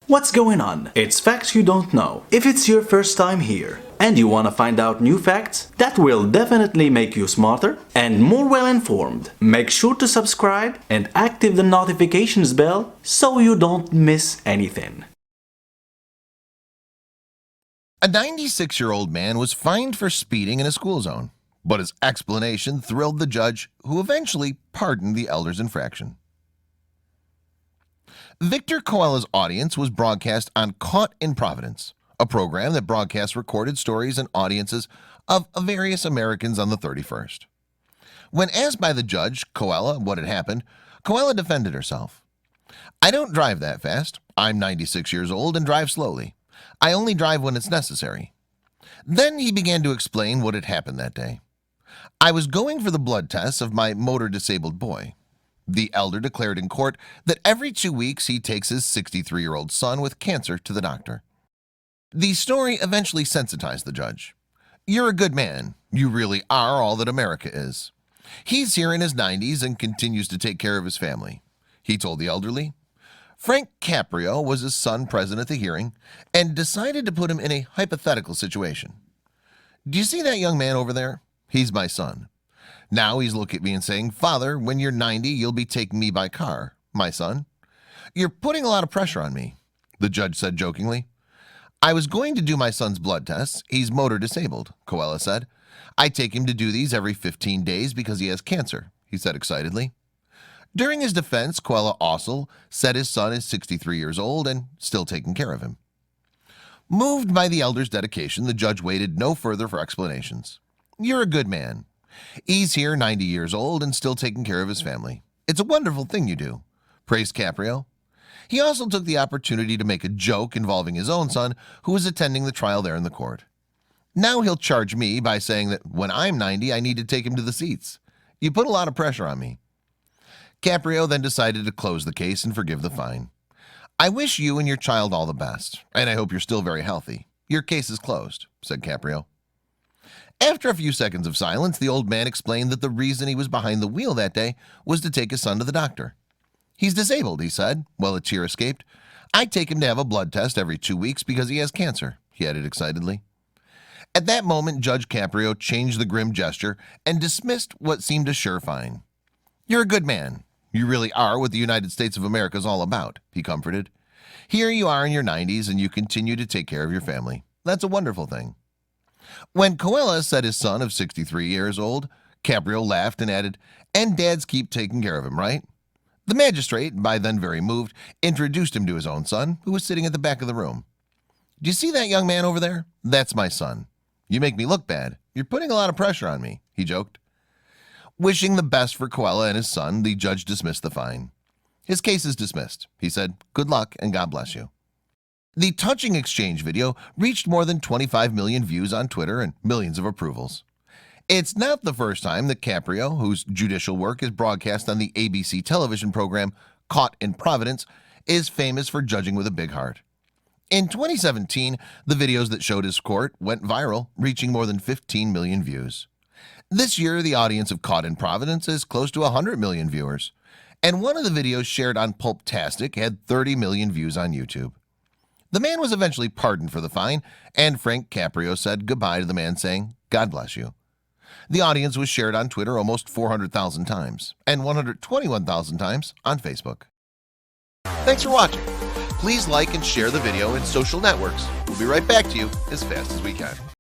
What's going on? It's facts you don't know. If it's your first time here and you want to find out new facts that will definitely make you smarter and more well informed, make sure to subscribe and activate the notifications bell so you don't miss anything. A 96-year-old man was fined for speeding in a school zone, but his explanation thrilled the judge, who eventually pardoned the elder's infraction. Victor Coelho's audience was broadcast on Caught in Providence, a program that broadcasts recorded stories and audiences of various Americans on the 31st. When asked by the judge, Coelho, what had happened, Coelho defended herself. "I don't drive that fast. I'm 96 years old and drive slowly. I only drive when it's necessary." Then he began to explain what had happened that day. "I was going for the blood tests of my motor-disabled boy." The elder declared in court that every 2 weeks he takes his 63-year-old son with cancer to the doctor. The story eventually sensitized the judge. "You're a good man. You really are all that America is. He's here in his 90s and continues to take care of his family," he told the elderly. Frank Caprio was his son present at the hearing and decided to put him in a hypothetical situation. "Do you see that young man over there? He's my son. Now he's looking at me and saying, 'Father, when you're 90, you'll be taking me by car, my son.' You're putting a lot of pressure on me," the judge said jokingly. "I was going to do my son's blood tests. He's motor disabled," Coelho said. "I take him to do these every 15 days because he has cancer," he said excitedly. During his defense, Coelho also said his son is 63 years old and still taking care of him. Moved by the elder's dedication, the judge waited no further for explanations. "You're a good man. He's here 90 years old and still taking care of his family. It's a wonderful thing you do," praised Caprio. He also took the opportunity to make a joke involving his own son, who was attending the trial there in the court. "Now he'll charge me by saying that when I'm 90, I need to take him to the seats. You put a lot of pressure on me." Caprio then decided to close the case and forgive the fine. "I wish you and your child all the best, and I hope you're still very healthy. Your case is closed," said Caprio. After a few seconds of silence, the old man explained that the reason he was behind the wheel that day was to take his son to the doctor. "He's disabled," he said, while a tear escaped. "I take him to have a blood test every 2 weeks because he has cancer," he added excitedly. At that moment, Judge Caprio changed the grim gesture and dismissed what seemed a sure fine. "You're a good man. You really are what the United States of America is all about," he comforted. "Here you are in your 90s and you continue to take care of your family. That's a wonderful thing." When Coelho said his son of 63 years old, Caprio laughed and added, "And dads keep taking care of him, right?" The magistrate, by then very moved, introduced him to his own son, who was sitting at the back of the room. "Do you see that young man over there? That's my son. You make me look bad. You're putting a lot of pressure on me," he joked. Wishing the best for Coelho and his son, the judge dismissed the fine. "His case is dismissed," he said. "Good luck and God bless you." The touching exchange video reached more than 25 million views on Twitter and millions of approvals. It's not the first time that Caprio, whose judicial work is broadcast on the ABC television program Caught in Providence, is famous for judging with a big heart. In 2017, the videos that showed his court went viral, reaching more than 15 million views. This year, the audience of Caught in Providence is close to 100 million viewers, and one of the videos shared on Pulptastic had 30 million views on YouTube. The man was eventually pardoned for the fine, and Frank Caprio said goodbye to the man, saying, "God bless you." The audience was shared on Twitter almost 400,000 times and 121,000 times on Facebook. Thanks for watching. Please like and share the video in social networks. We'll be right back to you as fast as we can.